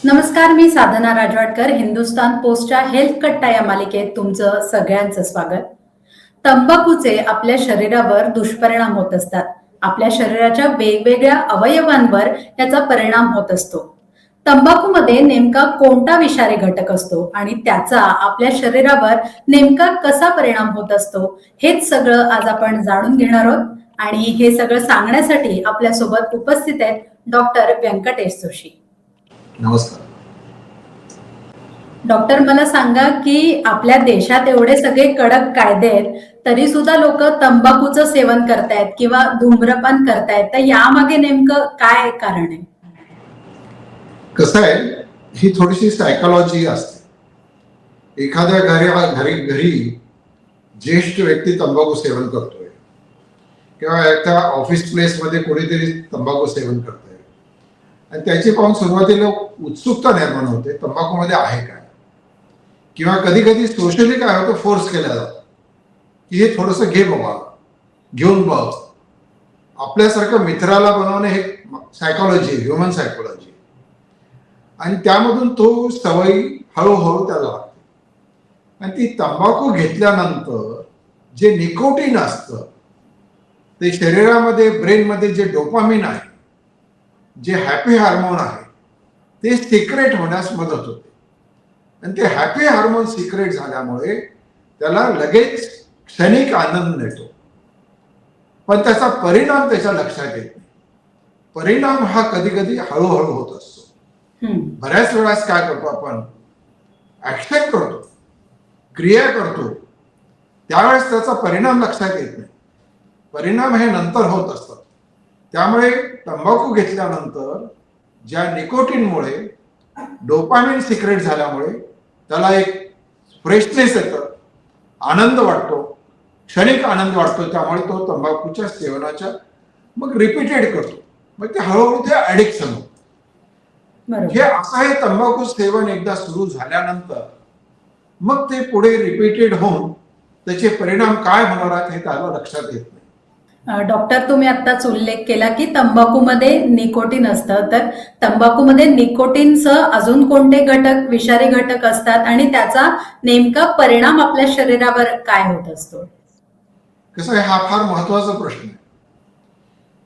नमस्कार, मी साधना राजवाडकर. हिंदुस्तान पोस्टच्या हेल्थ कट्टा या मालिकेत तुमचं सगळ्यांचं स्वागत. तंबाखूचे आपल्या शरीरावर दुष्परिणाम होत असतात. आपल्या शरीराच्या वेगवेगळ्या अवयवांवर याचा परिणाम होत असतो. तंबाखूमध्ये नेमका कोणता विषारी घटक असतो आणि त्याचा आपल्या शरीरावर नेमका कसा परिणाम होत असतो, हेच सगळं आज आपण जाणून घेणार आहोत. आणि हे सगळं सांगण्यासाठी आपल्यासोबत उपस्थित आहेत डॉक्टर व्यंकटेश जोशी. नमस्कार. डॉक्टर, मला सांगा की आपल्या देशात एवढे सगळे कडक कायदे आहेत, तरी सुद्धा लोक तंबाखूचं सेवन करतायत किंवा धूम्रपान करतायत. तर यामागे नेमकं काय कारण आहे? कसं आहे, ही थोडीशी सायकोलॉजी असते. एखाद्या घरी ज्येष्ठ व्यक्ती तंबाखू सेवन करतोय किंवा एका ऑफिस प्लेसमध्ये कोणीतरी तंबाखू सेवन करतोय आणि त्याची पाहून सुरुवातीला उत्सुकता निर्माण होते, तंबाखूमध्ये आहे काय. किंवा कधी कधी सोशली काय होतं, फोर्स केला जातो की हे थोडंसं घे बाबा, घेऊन बघ. आपल्यासारखं मित्राला बनवणे हे सायकोलॉजी, ह्युमन सायकोलॉजी. आणि त्यामधून तो सवयी हळूहळू त्याला लागते. आणि ती तंबाखू घेतल्यानंतर जे निकोटीन असतं ते शरीरामध्ये, ब्रेनमध्ये जे डोपामिन आहे, जे हॅपी हार्मोन आहे, ते सिक्रेट होण्यास मदत होते. आणि ते हॅपी हार्मोन सिक्रेट झाल्यामुळे त्याला लगेच क्षणिक आनंद मिळतो, पण त्याचा परिणाम त्याच्या लक्षात येत नाही. परिणाम हा कधी कधी हळूहळू होत असतो. बऱ्याच वेळास काय करतो आपण, ऍक्सेप्ट करतो, क्रिया करतो, त्यावेळेस त्याचा परिणाम लक्षात येत नाही. परिणाम हे नंतर होत असतात. त्यामुळे तंबाखू घेतल्यानंतर ज्या निकोटीनमुळे डोपामिन सिक्रेट झाल्यामुळे त्याला एक फ्रेशनेस येतं, आनंद वाटतो, क्षणिक आनंद वाटतो. त्यामुळे तो तंबाखूच्या सेवनाच्या मग रिपीटेड करतो. मग ते हळूहळू ते ॲडिक्शन होतं. हे असं आहे, तंबाखू सेवन एकदा सुरू झाल्यानंतर मग ते पुढे रिपीटेड होऊन त्याचे परिणाम काय होणार आहेत हे त्याला लक्षात येत नाही. डॉक्टर, तुम्ही आत्ताच उल्लेख केला की तंबाखूमध्ये निकोटीन असतं, तर तंबाखूमध्ये निकोटीनसह अजून कोणते घटक, विषारी घटक असतात आणि त्याचा नेमका परिणाम आपल्या शरीरावर काय होत असतो? कसं आहे, हा फार महत्वाचा प्रश्न आहे.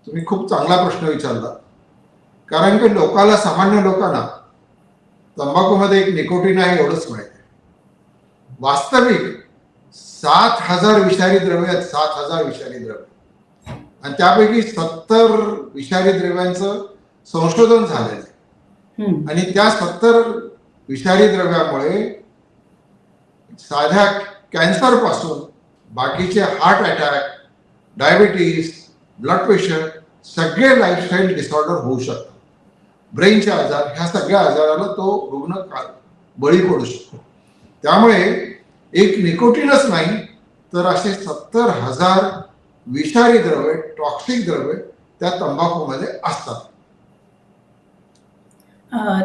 तुम्ही खूप चांगला प्रश्न विचारला. कारण की सामान्य लोकांना तंबाखूमध्ये एक निकोटीन आहे एवढंच माहिती आहे. वास्तविक 7,000 विषारी द्रव्य आहेत, 7,000 विषारी द्रव्य. आणि त्यापैकी 70 विषारी द्रव्यांचं संशोधन झालेलं आहे. आणि त्या 70 विषारी द्रव्यामुळे साध्या कॅन्सर पासून बाकीचे heart attack, diabetes, blood pressure, सगळे लाईफस्टाईल डिसऑर्डर होऊ शकतात. ब्रेनचे आजार, ह्या सगळ्या आजाराला तो रुग्ण बळी पडू शकतो. त्यामुळे एक निकोटीनच नाही तर असे 70,000 विषारी द्रव्य, टॉक्सिक द्रव्य त्या तंबाखूमध्ये असतात.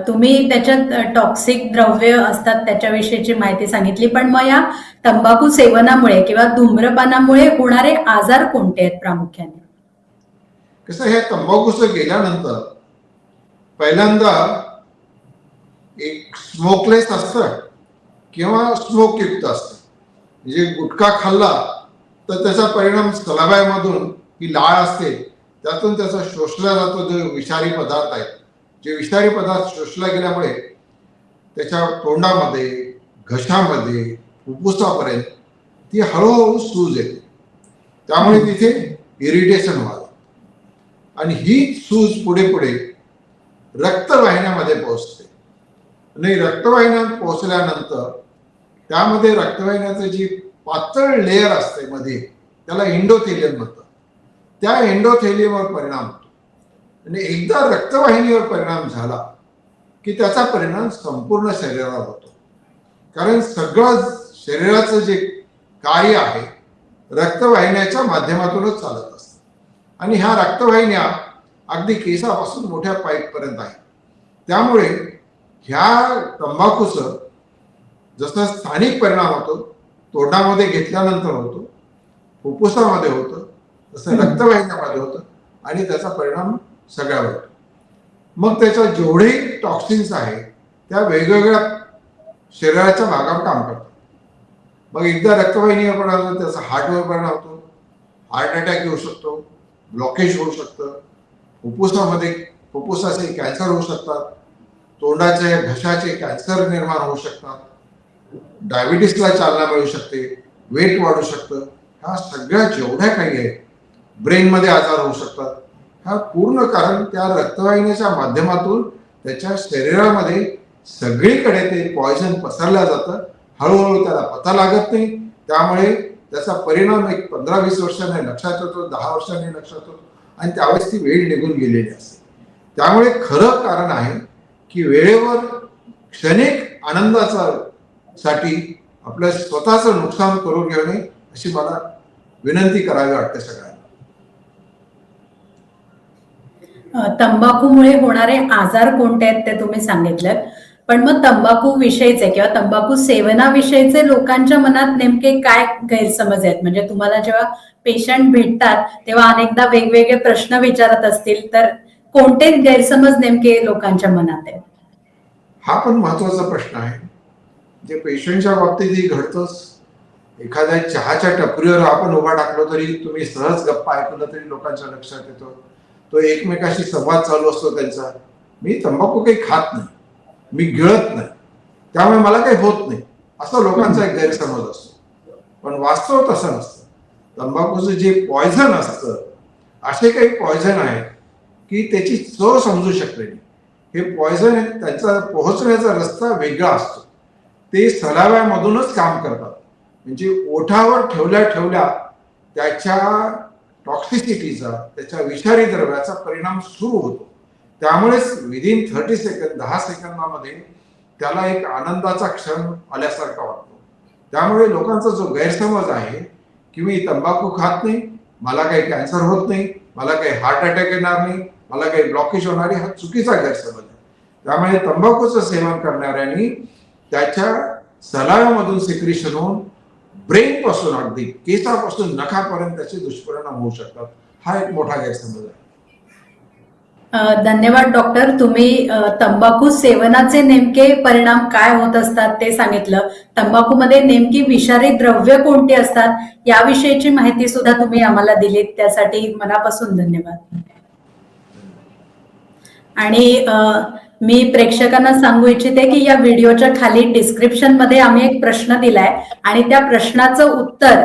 तुम्ही त्याच्यात टॉक्सिक द्रव्य असतात त्याच्याविषयीची माहिती सांगितली, पण मग या तंबाखू सेवनामुळे किंवा धूम्रपानामुळे होणारे आजार कोणते आहेत प्रामुख्याने? कसं, हे तंबाखूचं गेल्यानंतर पहिल्यांदा एक स्मोकलेस असतं किंवा स्मोक युक्त असतं. म्हणजे गुटखा खाल्ला तर त्याचा परिणाम सलाबामधून ही लाळ असते, त्यातून त्याचा शोषला जातो जो विषारी पदार्थ आहे. जे विषारी पदार्थ शोषला गेल्यामुळे त्याच्या तोंडामध्ये, घशामध्ये, फुफ्फुसापर्यंत ती हळूहळू सूज येते. त्यामुळे तिथे इरिटेशन व्हावं आणि ही सूज पुढे पुढे रक्तवाहिन्यामध्ये पोहोचते. आणि रक्तवाहिन्यात पोहोचल्यानंतर त्यामध्ये रक्तवाहिन्याचं जी पातळ लेअर असते मध्ये, त्याला एंडोथेलियम म्हणतात. त्या एंडोथेलियमवर परिणाम होतो. आणि एकदा रक्तवाहिनीवर परिणाम झाला की त्याचा परिणाम संपूर्ण शरीरावर होतो. कारण सगळं शरीराचं जे कार्य आहे रक्तवाहिन्याच्या माध्यमातूनच चालत असतं. आणि ह्या रक्तवाहिन्या अगदी केसापासून मोठ्या पाईपपर्यंत आहेत. त्यामुळे ह्या तंबाखूचं जसं स्थानिक परिणाम होतो, तोंडामध्ये घेतल्यानंतर होतो, फुफ्फुसामध्ये होतं, तसं रक्तवाहिन्यामध्ये होतं आणि त्याचा परिणाम सगळ्यावर होतो. मग त्याच्या जेवढे टॉक्सिन्स आहेत त्या वेगवेगळ्या शरीराच्या भागावर काम करतात. मग एकदा रक्तवाहिनीवर परिणाम होतो, त्याचा हार्टवर परिणाम होतो, हार्ट अटॅक येऊ शकतो, ब्लॉकेज होऊ शकतं, फुफ्फुसामध्ये फुफ्फुसाचे कॅन्सर होऊ शकतात, तोंडाचे घशाचे कॅन्सर निर्माण होऊ शकतात, डायबिटीसला चालना मिळू शकते, वेट वाढू शकतं. ह्या सगळ्या जेवढ्या काही आहेत, ब्रेनमध्ये आजार होऊ शकतात. हा पूर्ण कारण त्या रक्तवाहिन्याच्या माध्यमातून त्याच्या शरीरामध्ये सगळीकडे ते पॉयझन पसरलं जातं. हळूहळू त्याला पता लागत नाही, त्यामुळे त्याचा परिणाम एक 15-20 वर्षांनी लक्षात येतो, 10 वर्षांनी लक्षात येतो आणि त्यावेळेस ती वेळ निघून गेलेली असते. त्यामुळे खरं कारण आहे की वेळेवर क्षणिक आनंदाचा साठी आपलं स्वतःचं नुकसान करून घेऊ नये अशी मला विनंती करावी वाटते सगळ्यांना. तंबाखूमुळे होणारे आजार कोणते आहेत ते तुम्ही सांगितलं, पण मग तंबाखू विषयीचे किंवा तंबाखू सेवनाविषयीचे लोकांच्या मनात नेमके काय गैरसमज आहेत? म्हणजे तुम्हाला जेव्हा पेशंट भेटतात तेव्हा अनेकदा वेगवेगळे प्रश्न विचारत असतील, तर कोणते गैरसमज नेमके लोकांच्या मनात आहेत? हा पण महत्वाचा प्रश्न आहे, जे पेशंटच्या बाबतीतही घडतंच. एखाद्या चहाच्या टपरीवर आपण उभा टाकलो तरी तुम्ही सहज गप्पा ऐकलं तरी लोकांच्या लक्षात येतो, तो एकमेकाशी संवाद चालू असतो त्यांचा. मी तंबाखू काही खात नाही, मी गिळत नाही, त्यामुळे मला काही होत नाही, असा लोकांचा एक गैरसमज असतो. पण वास्तव तसं नसतं. तंबाखूचं जे पॉयझन असतं, असे काही पॉयझन आहेत की त्याची चव समजू शकते नाही. हे पॉयझन त्यांचा पोहोचण्याचा रस्ता वेगळा असतो. ते सलाव्यामधूनच काम करतात. म्हणजे ओठावर ठेवल्या ठेवल्या त्याच्या टॉक्सिसिटीचा, त्याच्या विषारी द्रव्याचा परिणाम सुरू होतो. त्यामुळेच विदिन 30 सेकंद 10 सेकंदामध्ये त्याला एक आनंदाचा क्षण आल्यासारखा वाटतो. त्यामुळे लोकांचा जो गैरसमज आहे की मी तंबाखू खात नाही, मला काही कॅन्सर होत नाही, मला काही हार्ट अटॅक येणार नाही, मला काही ब्लॉकेज होणार नाही, हा चुकीचा गैरसमज आहे. त्यामुळे तंबाखूचं सेवन करणाऱ्यांनी त्याच्या सलाव्यामधून सिक्रेशन होऊन ब्रेन पासून अगदी केसापासून नखापर्यंत त्याचे दुष्परिणाम होऊ शकतात. हा एक मोठा गैरसमज आहे. धन्यवाद डॉक्टर. तुम्ही तंबाखू सेवनाचे नेमके परिणाम काय होत असतात ते सांगितलं. तंबाखूमध्ये नेमकी विषारी द्रव्य कोणती असतात याविषयीची माहिती सुद्धा तुम्ही आम्हाला दिलीत, त्यासाठी मनापासून धन्यवाद. आणि मी प्रेक्षकांना सांगू इच्छिते की या व्हिडिओच्या खाली डिस्क्रिप्शन मध्ये आम्ही एक प्रश्न दिलाय आणि त्या प्रश्नाचं उत्तर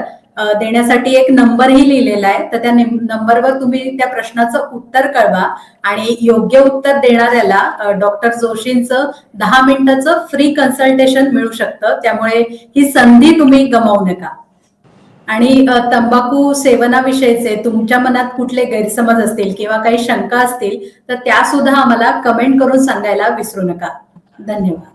देण्यासाठी एक नंबरही लिहिलेला आहे. तर त्या नंबरवर तुम्ही त्या प्रश्नाचं उत्तर कळवा आणि योग्य उत्तर देणाऱ्याला डॉक्टर जोशींचं 10 मिनिटाचं फ्री कन्सल्टेशन मिळू शकतं. त्यामुळे ही संधी तुम्ही गमावू नका. आणि तंबाखू सेवनाविषयीचे तुमच्या मनात कुठले गैरसमज असतील किंवा काही शंका असतील तर त्या सुद्धा आम्हाला कमेंट करून सांगायला विसरू नका. धन्यवाद.